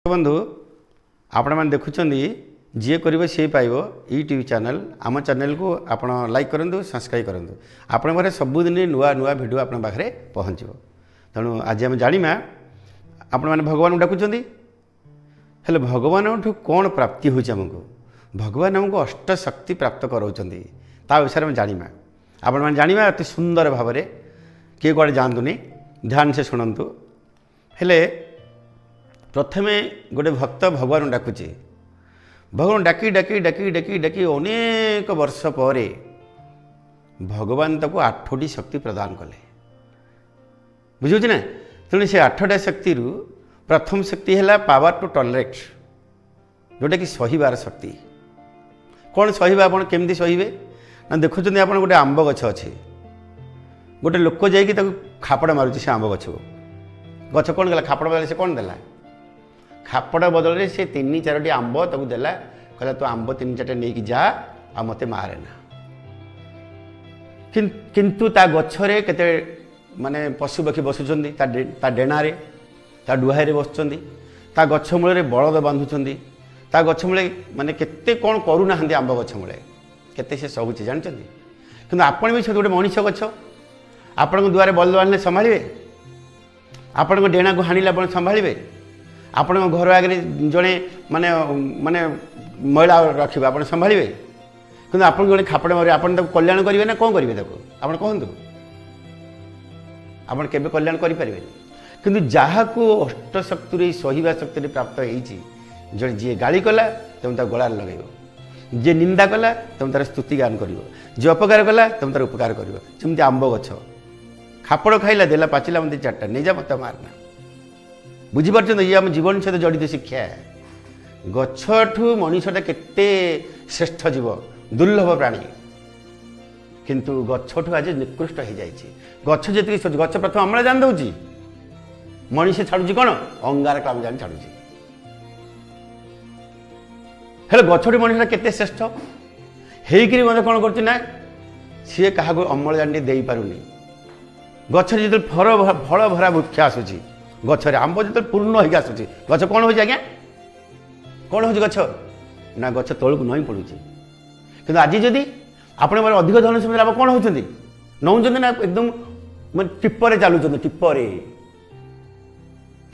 बंधु आपण मैंने देखुं जी कर सी पाइब यूट्यूब चैनल आम चैनल को आप लाइक करूँ सब्सक्राइब करूँ आपण पाखे सबुदिन नुआ नुआ भिड आप पाखे पहुँच तेणु आज आम जाना आपण मैंने भगवान डाकुं हेल्ले भगवान कौन प्राप्ति होमको भगवान आमको अष्ट शक्ति प्राप्त कराऊँच ता विषय में जाना आपण मैंने जाना अति सुंदर भाव में किए कड़े जातुनि ध्यान से शुणु हेले प्रथमे गोटे भक्त भगवान डाकुचे भगवान डाकी डाकी डाकी डाकी डाकी अनेक वर्ष पर भगवान ताको 8टी शक्ति प्रदान कले बुझे ना तेणु से 8टा शक्ति प्रथम शक्ति है पावर टू टॉलरेट जोटा कि सहीबार शक्ति कौन सहीबा आप केमती सहीबे ना देखुं आप गोटे आंब गछ अच्छे गोटे लोक जाकि खापड़ मारुचे से आंब गछ गछ कौन गला खापड़ मारे से कौन देला खापड़ बदल से 3-4टी आंब ताकू देला कहला तू आंब 3-4टा नहीं जा आ मते मारे ना किंतु ता गछरे केते माने पशु पक्षी बसुचंदी ता डेणारे ता डुहारे बसुचंदी ता गछ मूल बलद बांधुचंदी ता गछ मूले माने केते कौन करूना आंब गछ मूले केते से सहुचे जानचंदी किंतु आपण भी गोटे मनीष गछ आपण दुआरे बलद बांधले संभाळिबे आपण डेणा को हाणिला आपण संभाळिबे आपण घर आगे जड़े माने माने महिला रखिए आप संभाळिबे कि आप जड़े खापड़ मारे आप कल्याण करेंगे ना कौन करेंगे आप कहतु आप केवे कल्याण करें कि जहाँ को अष्टशक्ति सहीबा शक्ति प्राप्त होती जड़े जी गाड़ी कला तुम तार गलार लगे जी निंदा कला तुम तार स्तुति गान कर जी अपकार कला तुम तार उपकार करमती आंब गछ खापड़ खाइला देला पाचिला मत 4टा नहीं जा मत मारना बुझीपार ये आम जीवन सहित जड़ित शिक्षा गछठू मनीषटा केते श्रेष्ठ जीव दुर्लभ प्राणी किंतु गछठू आज निकृष्ट हो जाए गछ जी गछ प्रथम अम्लजान दौर मनीष छाड़ू कौन अंगारकाम्लजान छाड़ू हेले गछठू मनीषटा केते श्रेष्ठ होकर मत कौन करना सी क्या अम्लजान दे पारुनी गछ जो फल भरा वृक्ष आसूची गछरे आंब जो पूर्ण होगी आसूँ गछ कौन हो आज्ञा कौन हो गछ ना गछ तौक नई पड़ू कि आज जदि आपण अधिक धन सम्पत्ति आप कौन होती नौंट ना एकदम मैं टिप्परे चलुं टिप्परे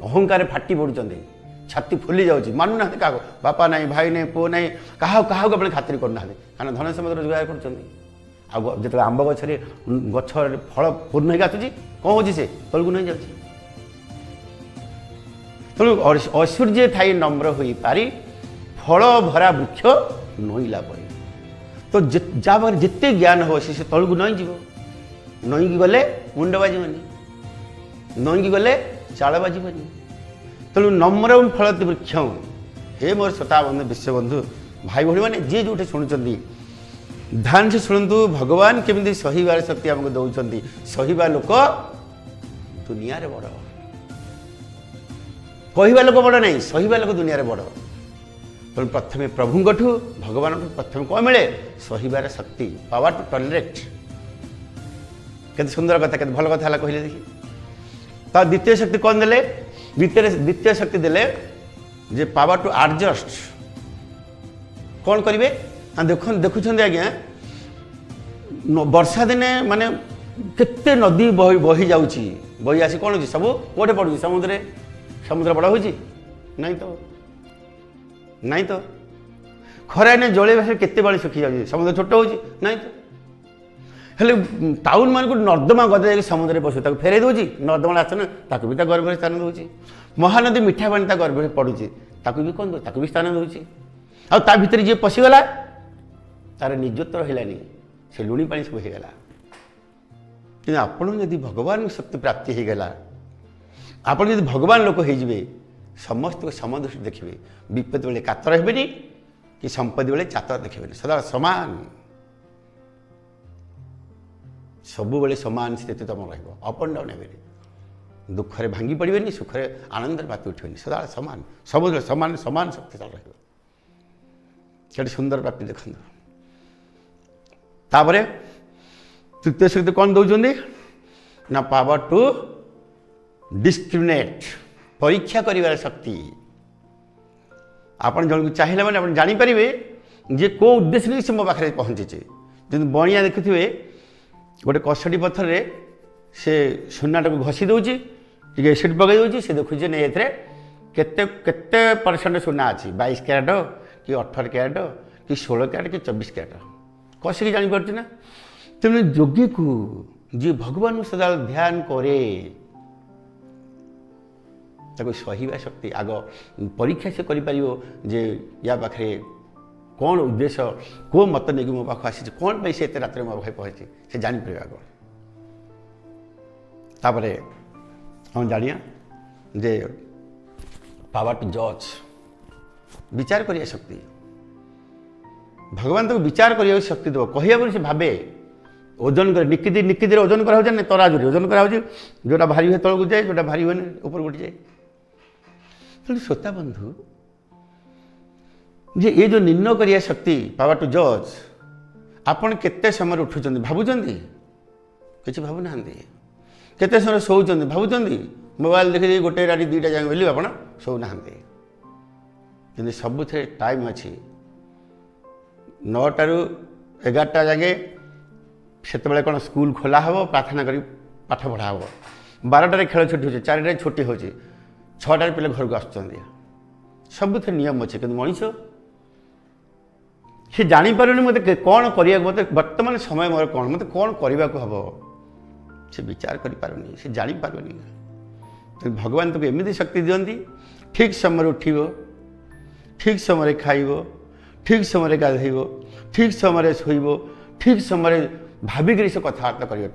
अहंकार फाटी पड़ुंट छाती फुली जाऊँगी मानुना क्या बापा ना भाई ना पुओ ना क्या क्या खातिर करना कारण धन सम्पत्ति रोजगार कर जो आंब गछरे गछ फल पूर्ण होगी आसूँ कौन हो तौक नहीं जाऊँगी तेणु ऐश्वर्य थाई नम्र हो पारी फल भरा वृक्ष नईला पड़े तो जहाँ जिते ज्ञान हो से तौक नई जीव नईकी गले मुंड बाजबनी नईकी गले चाल बाजबनी तेणु नम्र फलती वृक्ष हे मोर श्रोता बंधु विश्वबंधु भाई भाई मैंने जी जो शुणुंट ध्यान से शुणु भगवान केमी सहीबार शक्ति आमको दौरान सहीबा लोक दुनिया बड़ कहवा लोक बड़ नहीं सहीबा लोक दुनिया बड़ तेणु प्रथम प्रभुठू भगवान प्रथम कौन मिले सहीबार शक्ति पावर टू टॉलरेट के सुंदर कथा के भल कथा कहले देखी तो द्वितीय शक्ति कौन देले द्वितीय शक्ति देले जे पावर टू एडजस्ट कौन करेंगे देखुं आज्ञा वर्षा दिने माने केते नदी बही जाऊँगी बही आसी कौन हो सब कौटे पड़ू समुद्र समुद्र बड़ा होची नहीं तो नहीं तो खरा ने जले भाषा केते बाड़ी सुखी जाऊँगी समुद्र छोट होची नहीं तो हेले टाउन मान को नर्दमा गदा जाकि समुद्र पशु ताको फेरे दूची नर्दमा आसन ताको भी गर्भ स्थान दूची महानदी मिठा पानी ता गर्भ पड़ुची ताको भी कौन ताको भी स्थान दूची आ ता भीतर जी पशिगला तार निजत्व रहिलानी से लुणी पानी सब होगला कि आपण यदि भगवान शक्ति प्राप्ति हो गला आप भगवान लोक हो समस्त को समदृष्टि देखिए विपद बेले कातर हेबेनी कि संपत्ति बेले चातर देखिए सदा समान सब बेले समान स्थिति तुम रप एंड डाउन हे दुखरे भांगी पड़े सुखरे आनंद बात उठे सदा समान सब समान समान शक्तिशाली रही सुंदर प्राप्ति देखते तापर तृतीय शक्ति कौन दौरान ना पावर टू डिस्क्रिमिनेट परीक्षा करिवार शक्ति ଆପଣ ଜଣକୁ ଚାହିଁଲା ମାନେ ଆପଣ ଜାଣିପାରିବେ ଯେ କେଉଁ ଉଦ୍ଦେଶ୍ୟ ନେଇ ସେ ମୋ ପାଖରେ ପହଞ୍ଚିଛି। ଯେମିତି ବଣିଆ ଦେଖୁଥିବେ ଗୋଟେ କଷଟି ପଥରରେ ସେ ସୁନାଟାକୁ ଘଷି ଦେଉଛି, ଟିକେ ଏସିଡ୍ ପକାଇ ଦେଉଛି, ସେ ଦେଖୁଛି ନାଇଁ ଏଥିରେ କେତେ କେତେ ପରସେଣ୍ଟ ସୁନା ଅଛି, 22 କ୍ୟାରେଟ୍ କି 18 କ୍ୟାରେଟ୍ କି 16 କ୍ୟାରେଟ୍ କି 24 କ୍ୟାରେଟ୍ କଷିକି ଜାଣିପାରୁଛି ନା। ତେଣୁ ଯୋଗୀକୁ ଯିଏ ଭଗବାନଙ୍କୁ ସଦାବେଳେ ଧ୍ୟାନ କରେ ତାକୁ ସହିବା ଶକ୍ତି ଆଗ ପରୀକ୍ଷା ସେ କରିପାରିବ ଯେ ୟା ପାଖରେ କ'ଣ ଉଦ୍ଦେଶ୍ୟ, କେଉଁ ମତ ନେଇକି ମୋ ପାଖକୁ ଆସିଛି, କ'ଣ ପାଇଁ ସେ ଏତେ ରାତିରେ ମୋ ପାଖରେ ପହଞ୍ଚି ସେ ଜାଣିପାରିବ ଆଗ। ତାପରେ ଆମେ ଜାଣିବା ଯେ ପାୱାର ଟୁ ଜଜ୍, ବିଚାର କରିବା ଶକ୍ତି। ଭଗବାନ ତାକୁ ବିଚାର କରିବାକୁ ଶକ୍ତି ଦେବ, କହିବା ବୋଲି ସେ ଭାବେ। ଓଜନ କରେ, ନିକିତିରେ ଓଜନ କରାହେଉଛି ନା ତରାଜୁରେ ଓଜନ କରାହେଉଛି, ଯେଉଁଟା ଭାରି ହୁଏ ତଳକୁ ଯାଏ, ଯେଉଁଟା ଭାରି ହୁଏନି ଉପରକୁ ଉଠିଯାଏ। ତେଣୁ ଶ୍ରୋତା ବନ୍ଧୁ, ଯେ ଏ ଯେଉଁ ନିର୍ଣ୍ଣୟ କରିବା ଶକ୍ତି ପାୱାର ଟୁ ଜଜ୍, ଆପଣ କେତେ ସମୟରେ ଉଠୁଛନ୍ତି ଭାବୁଛନ୍ତି? କିଛି ଭାବୁନାହାନ୍ତି। କେତେ ସମୟ ଶୋଉଛନ୍ତି ଭାବୁଛନ୍ତି? ମୋବାଇଲ ଦେଖିକି 1 ରାତି 2ଟା ଯାଏଁ ବୋଲି ଆପଣ ଶୋଉନାହାନ୍ତି। କିନ୍ତୁ ସବୁଥିରେ ଟାଇମ୍ ଅଛି। 9ଟାରୁ 11ଟା ଯାଏଁ ସେତେବେଳେ କ'ଣ ସ୍କୁଲ ଖୋଲା ହେବ, ପ୍ରାର୍ଥନା କରି ପାଠ ପଢ଼ା ହେବ। 12ଟାରେ ଖେଳ ଛୁଟି ହେଉଛି, 4ଟାରେ ଛୁଟି ହେଉଛି, 6ଟାରେ ପିଲା ଘରକୁ ଆସୁଛନ୍ତି। ସବୁଥିରେ ନିୟମ ଅଛି। କିନ୍ତୁ ମଣିଷ ସେ ଜାଣିପାରୁନି ମୋତେ କ'ଣ କରିବାକୁ, ମୋତେ ବର୍ତ୍ତମାନ ସମୟ ମୋର କ'ଣ, ମୋତେ କ'ଣ କରିବାକୁ ହେବ, ସେ ବିଚାର କରିପାରୁନି, ସେ ଜାଣିପାରୁନି। ତେଣୁ ଭଗବାନ ତାକୁ ଏମିତି ଶକ୍ତି ଦିଅନ୍ତି, ଠିକ୍ ସମୟରେ ଉଠିବ, ଠିକ୍ ସମୟରେ ଖାଇବ, ଠିକ୍ ସମୟରେ ଗାଧୋଇବ, ଠିକ୍ ସମୟରେ ଶୋଇବ, ଠିକ୍ ସମୟରେ ଭାବିକିରି ସେ କଥାବାର୍ତ୍ତା କରିବ।